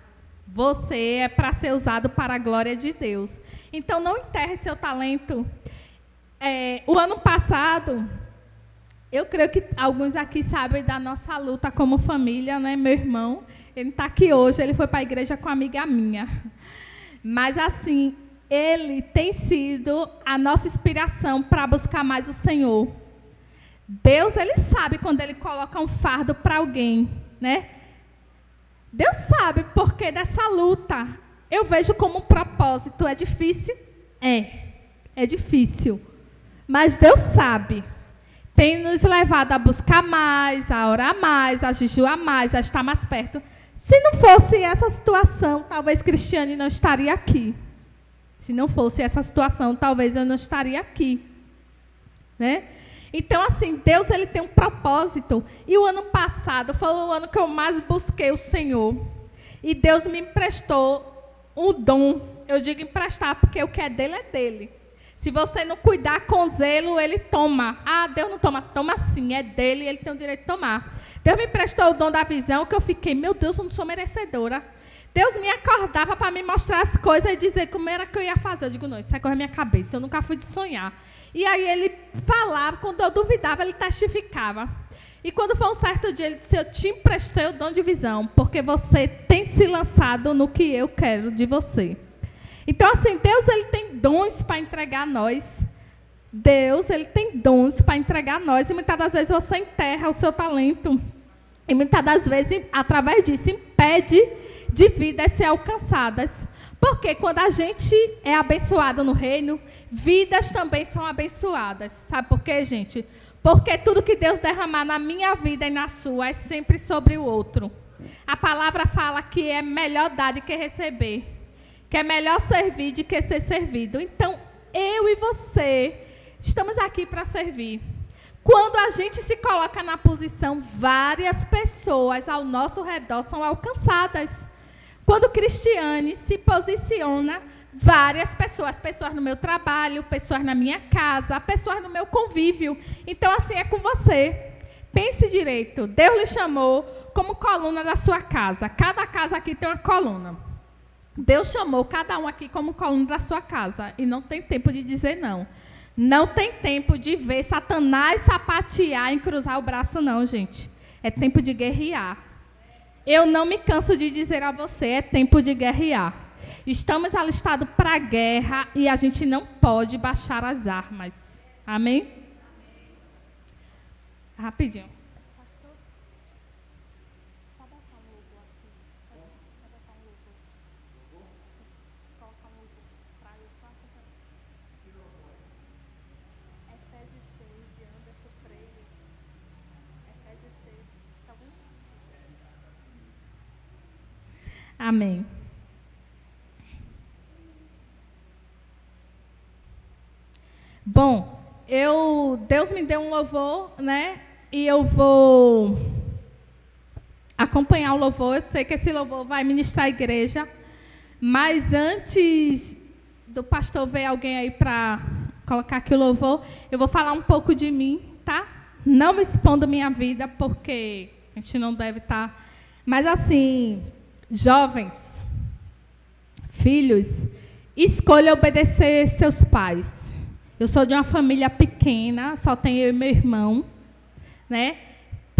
você é para ser usado para a glória de Deus. Então, não enterre seu talento. O ano passado, eu creio que alguns aqui sabem da nossa luta como família, né? Meu irmão, ele está aqui hoje, ele foi para a igreja com uma amiga minha. Mas, assim, ele tem sido a nossa inspiração para buscar mais o Senhor. Deus, Ele sabe quando Ele coloca um fardo para alguém, né? Deus sabe porque dessa luta. Eu vejo como um propósito. É difícil? É difícil. Mas Deus sabe. Tem nos levado a buscar mais, a orar mais, a jejuar mais, a estar mais perto. Se não fosse essa situação, talvez Cristiane não estaria aqui. Se não fosse essa situação, talvez eu não estaria aqui. Né? Então, assim, Deus, Ele tem um propósito. E o ano passado foi o ano que eu mais busquei o Senhor. E Deus me emprestou um dom. Eu digo emprestar, porque o que é dele é dele. Se você não cuidar com zelo, Ele toma. Ah, Deus não toma. Toma sim, é dele, Ele tem o direito de tomar. Deus me emprestou o dom da visão, que eu fiquei, meu Deus, eu não sou merecedora. Deus me acordava para me mostrar as coisas e dizer como era que eu ia fazer. Eu digo, não, isso é coisa da minha cabeça, eu nunca fui de sonhar. E aí ele falava, quando eu duvidava, ele testificava. E quando foi um certo dia, ele disse, eu te emprestei o dom de visão, porque você tem se lançado no que eu quero de você. Então, assim, Deus, Ele tem dons para entregar a nós. Deus, Ele tem dons para entregar a nós. E muitas das vezes você enterra o seu talento. E muitas das vezes, através disso, impede de vidas ser alcançadas. Porque quando a gente é abençoado no reino, vidas também são abençoadas. Sabe por quê, gente? Porque tudo que Deus derramar na minha vida e na sua é sempre sobre o outro. A palavra fala que é melhor dar do que receber. Que é melhor servir do que ser servido. Então, eu e você estamos aqui para servir. Quando a gente se coloca na posição, várias pessoas ao nosso redor são alcançadas. Quando Cristiane se posiciona, várias pessoas no meu trabalho, pessoas na minha casa, pessoas no meu convívio. Então, assim é com você. Pense direito. Deus lhe chamou como coluna da sua casa. Cada casa aqui tem uma coluna. Deus chamou cada um aqui como coluna da sua casa. E não tem tempo de dizer não. Não tem tempo de ver Satanás sapatear e cruzar o braço, não, gente. É tempo de guerrear. Eu não me canso de dizer a você, é tempo de guerrear. Estamos alistados para a guerra e a gente não pode baixar as armas. Amém? Rapidinho. Amém. Bom, Deus me deu um louvor, né? E eu vou acompanhar o louvor. Eu sei que esse louvor vai ministrar a igreja. Mas antes do pastor ver alguém aí para colocar aqui o louvor, eu vou falar um pouco de mim, tá? Não me expondo minha vida, porque a gente não deve estar... Mas assim... Jovens, filhos, escolha obedecer seus pais. Eu sou de uma família pequena, só tenho eu e meu irmão, né?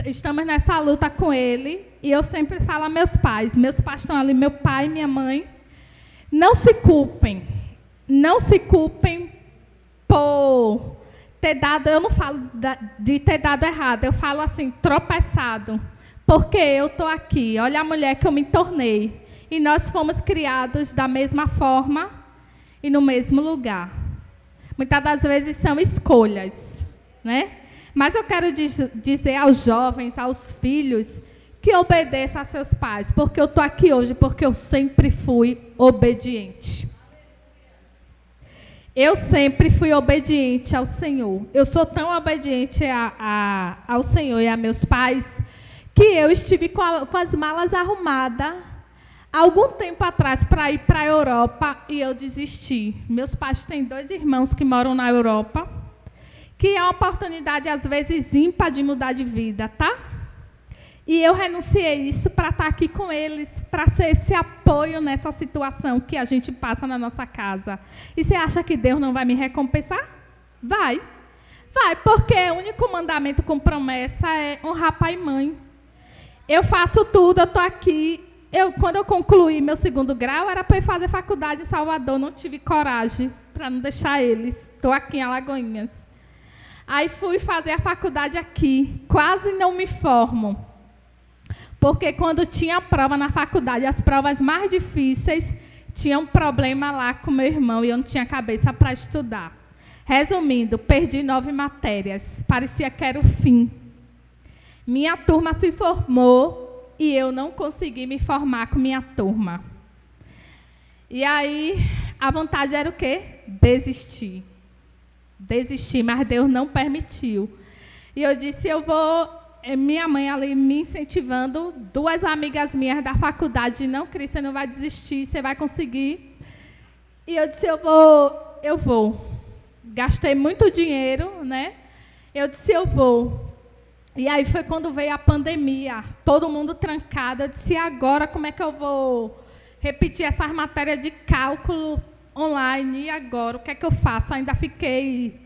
Estamos nessa luta com ele e eu sempre falo a meus pais estão ali, meu pai e minha mãe, não se culpem por ter dado, eu não falo de ter dado errado, eu falo assim, tropeçado. Porque eu estou aqui, olha a mulher que eu me tornei. E nós fomos criados da mesma forma e no mesmo lugar. Muitas das vezes são escolhas, né? Mas eu quero dizer aos jovens, aos filhos, que obedeçam a seus pais, porque eu estou aqui hoje, porque eu sempre fui obediente. Eu sempre fui obediente ao Senhor. Eu sou tão obediente ao Senhor e a meus pais, que eu estive com as malas arrumadas algum tempo atrás para ir para a Europa e eu desisti. Meus pais têm 2 irmãos que moram na Europa, que é uma oportunidade, às vezes, ímpar de mudar de vida, tá? E eu renunciei isso para estar aqui com eles, para ser esse apoio nessa situação que a gente passa na nossa casa. E você acha que Deus não vai me recompensar? Vai. Vai, porque o único mandamento com promessa é honrar pai e mãe. Eu faço tudo, eu estou aqui. Quando eu concluí meu 2º grau, era para ir fazer faculdade em Salvador, não tive coragem para não deixar eles. Estou aqui em Alagoinhas. Aí fui fazer a faculdade aqui, quase não me formo. Porque quando tinha prova na faculdade, as provas mais difíceis, tinha um problema lá com meu irmão e eu não tinha cabeça para estudar. Resumindo, perdi 9 matérias, parecia que era o fim. Minha turma se formou e eu não consegui me formar com minha turma. E aí, a vontade era o quê? Desistir. Desistir, mas Deus não permitiu. E eu disse, minha mãe ali me incentivando, 2 amigas minhas da faculdade, não, Cris, você não vai desistir, você vai conseguir. E eu disse, eu vou. Gastei muito dinheiro, né? Eu disse, eu vou. E aí foi quando veio a pandemia, todo mundo trancado. Eu disse, e agora como é que eu vou repetir essas matérias de cálculo online? E agora, o que é que eu faço? Ainda fiquei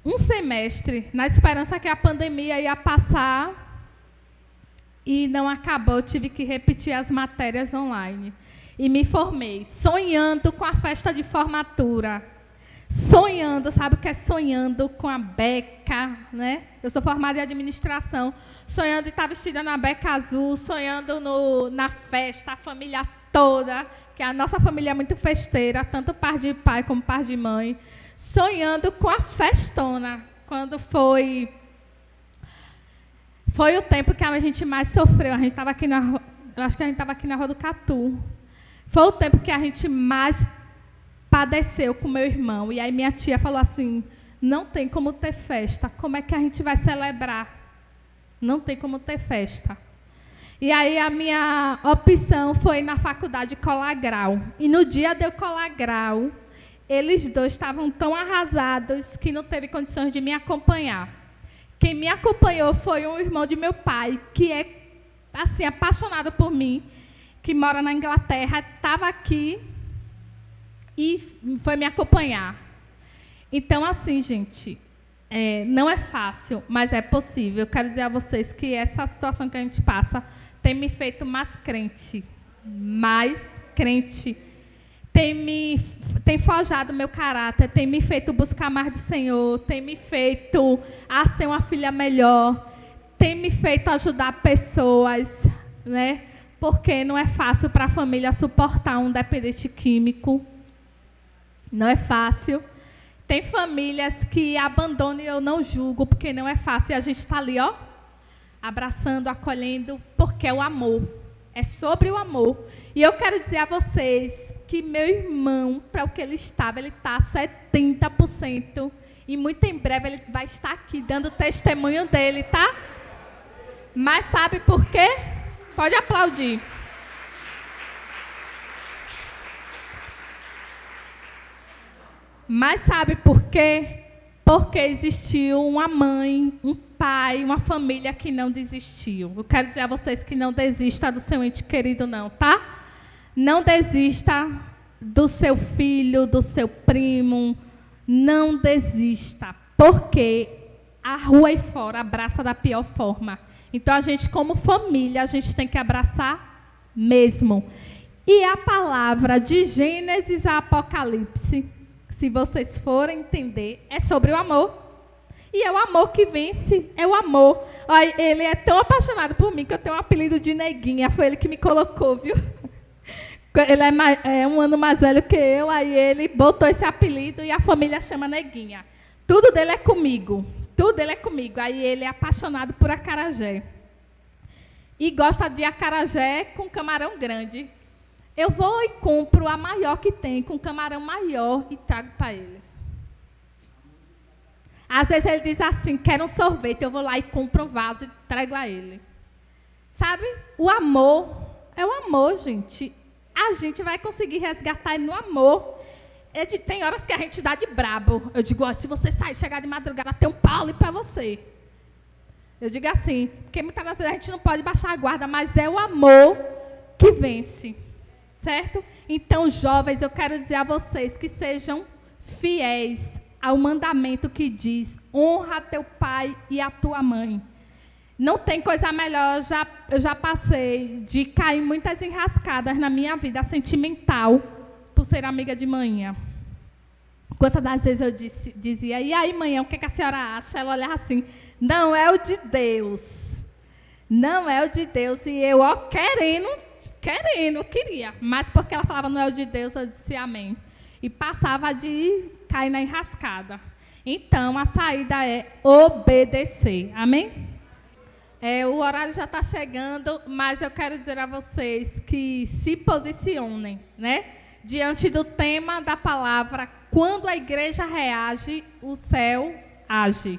um semestre na esperança que a pandemia ia passar e não acabou. Eu tive que repetir as matérias online. E me formei, sonhando com a festa de formatura. Sonhando, sabe o que é sonhando com a beca, né? Eu sou formada em administração, sonhando em estar vestida na beca azul, sonhando na festa, a família toda, que a nossa família é muito festeira, tanto par de pai como par de mãe, sonhando com a festona, quando foi o tempo que a gente mais sofreu. A gente estava aqui acho que a gente estava aqui na Rua do Catu. Foi o tempo que a gente mais padeceu com meu irmão. E aí minha tia falou assim, não tem como ter festa. Como é que a gente vai celebrar? Não tem como ter festa. E aí a minha opção foi na faculdade colar grau. E no dia de eu colar grau, eles 2 estavam tão arrasados que não teve condições de me acompanhar. Quem me acompanhou foi um irmão de meu pai, que é assim, apaixonado por mim, que mora na Inglaterra, estava aqui e foi me acompanhar. Então, assim, gente, não é fácil, mas é possível. Eu quero dizer a vocês que essa situação que a gente passa tem me feito mais crente. Tem forjado meu caráter, tem me feito buscar mais do Senhor, tem me feito a ser uma filha melhor, tem me feito ajudar pessoas, né? Porque não é fácil para a família suportar um dependente químico. Não é fácil. Tem famílias que abandonam e eu não julgo, porque não é fácil. E a gente está ali, ó, abraçando, acolhendo, porque é o amor. É sobre o amor. E eu quero dizer a vocês que meu irmão, para o que ele está 70%. E muito em breve ele vai estar aqui dando testemunho dele, tá? Mas sabe por quê? Pode aplaudir. Mas sabe por quê? Porque existiu uma mãe, um pai, uma família que não desistiu. Eu quero dizer a vocês que não desista do seu ente querido, não, tá? Não desista do seu filho, do seu primo. Não desista, porque a rua aí fora abraça da pior forma. Então, a gente, como família, a gente tem que abraçar mesmo. E a palavra de Gênesis a Apocalipse, se vocês forem entender, é sobre o amor. E é o amor que vence, é o amor. Ele é tão apaixonado por mim que eu tenho um apelido de Neguinha, foi ele que me colocou, viu? Ele é um ano mais velho que eu, aí ele botou esse apelido e a família chama Neguinha. Tudo dele é comigo. Tudo dele é comigo. Aí ele é apaixonado por acarajé. E gosta de acarajé com camarão grande. Eu vou e compro a maior que tem, com camarão maior, e trago para ele. Às vezes ele diz assim, quero um sorvete, eu vou lá e compro um vaso e trago a ele. Sabe? O amor é o amor, gente. A gente vai conseguir resgatar ele no amor. Tem horas que a gente dá de brabo. Eu digo, se você sair, chegar de madrugada, tem um pau ali para você. Eu digo assim, porque muitas vezes a gente não pode baixar a guarda, mas é o amor que vence. Certo? Então, jovens, eu quero dizer a vocês que sejam fiéis ao mandamento que diz, honra teu pai e a tua mãe. Não tem coisa melhor, eu já passei de cair muitas enrascadas na minha vida sentimental por ser amiga de manhã. Quantas das vezes eu dizia, e aí, manhã, o que a senhora acha? Ela olhava assim, não é o de Deus. Não é o de Deus. E eu, queria. Mas porque ela falava, não é o de Deus, eu disse amém. E passava de cair na enrascada. Então, a saída é obedecer. Amém? O horário já está chegando, mas eu quero dizer a vocês que se posicionem, né? Diante do tema da palavra, quando a igreja reage, o céu age.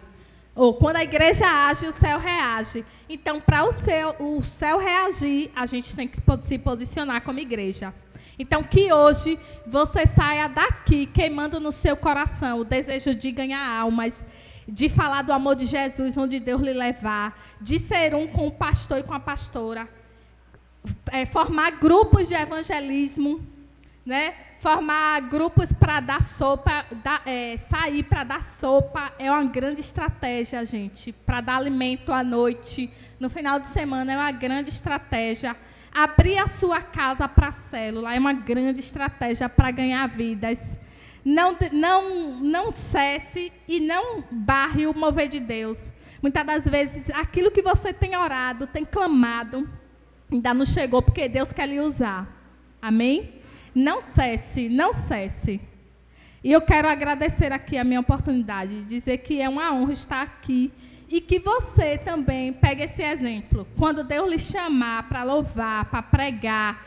Ou quando a igreja age, o céu reage. Então, para o céu reagir, a gente tem que se posicionar como igreja. Então, que hoje você saia daqui queimando no seu coração o desejo de ganhar almas, de falar do amor de Jesus, onde Deus lhe levar, de ser um com o pastor e com a pastora, formar grupos de evangelismo, né? Formar grupos para dar sopa, sair para dar sopa é uma grande estratégia, gente, para dar alimento à noite, no final de semana é uma grande estratégia. Abrir a sua casa para a célula é uma grande estratégia para ganhar vidas. Não cesse e não barre o mover de Deus. Muitas das vezes, aquilo que você tem orado, tem clamado, ainda não chegou, porque Deus quer lhe usar. Amém? Não cesse, não cesse. E eu quero agradecer aqui a minha oportunidade, dizer que é uma honra estar aqui e que você também pegue esse exemplo. Quando Deus lhe chamar para louvar, para pregar,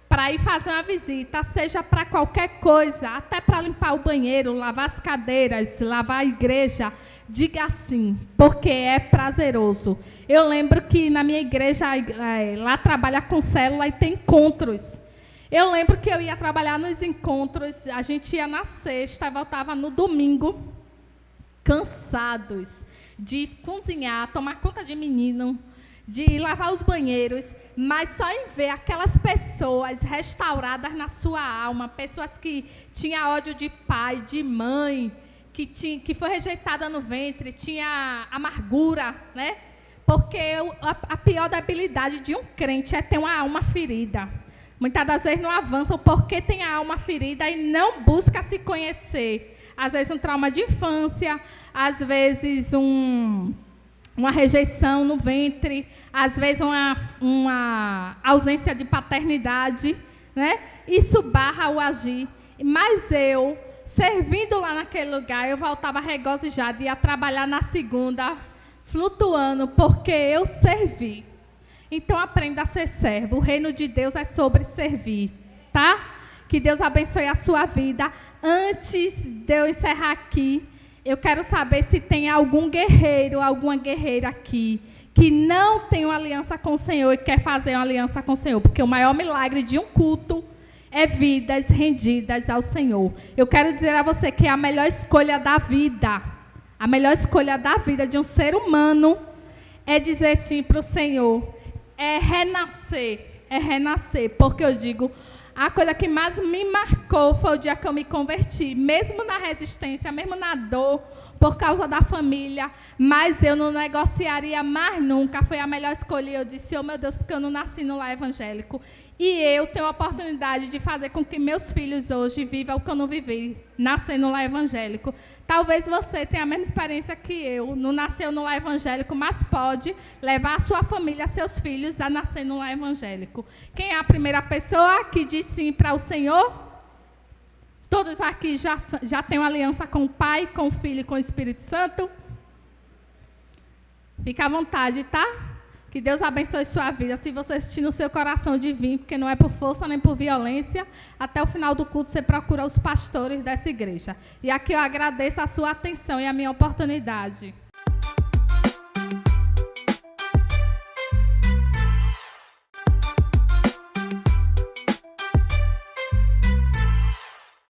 para ir fazer uma visita, seja para qualquer coisa, até para limpar o banheiro, lavar as cadeiras, lavar a igreja, diga sim, porque é prazeroso. Eu lembro que na minha igreja, lá trabalha com célula e tem encontros. Eu lembro que eu ia trabalhar nos encontros, a gente ia na sexta e voltava no domingo, cansados de cozinhar, tomar conta de menino, de lavar os banheiros, mas só em ver aquelas pessoas restauradas na sua alma, pessoas que tinham ódio de pai, de mãe, que foi rejeitada no ventre, tinha amargura, né? Porque a pior debilidade de um crente é ter uma alma ferida. Muitas das vezes não avançam porque tem a alma ferida e não busca se conhecer. Às vezes um trauma de infância, às vezes uma rejeição no ventre, às vezes uma ausência de paternidade, né? Isso barra o agir. Mas eu, servindo lá naquele lugar, eu voltava regozijada, ia trabalhar na segunda, flutuando, porque eu servi. Então, aprenda a ser servo. O reino de Deus é sobre servir, tá? Que Deus abençoe a sua vida. Antes de eu encerrar aqui, eu quero saber se tem algum guerreiro, alguma guerreira aqui, que não tem uma aliança com o Senhor e quer fazer uma aliança com o Senhor. Porque o maior milagre de um culto é vidas rendidas ao Senhor. Eu quero dizer a você que é a melhor escolha da vida, a melhor escolha da vida de um ser humano é dizer sim para o Senhor. É renascer, porque eu digo, a coisa que mais me marcou foi o dia que eu me converti, mesmo na resistência, mesmo na dor, por causa da família, mas eu não negociaria mais nunca. Foi a melhor escolha. Eu disse, oh meu Deus, porque eu não nasci no lar evangélico. E eu tenho a oportunidade de fazer com que meus filhos hoje vivam o que eu não vivi, nascer no lar evangélico. Talvez você tenha a mesma experiência que eu, não nasceu no lar evangélico, mas pode levar a sua família, seus filhos, a nascer no lar evangélico. Quem é a primeira pessoa que diz sim para o Senhor? Todos aqui já têm uma aliança com o Pai, com o Filho e com o Espírito Santo? Fica à vontade, tá? Que Deus abençoe sua vida. Se você sentir no seu coração de vir, porque não é por força nem por violência, até o final do culto você procura os pastores dessa igreja. E aqui eu agradeço a sua atenção e a minha oportunidade.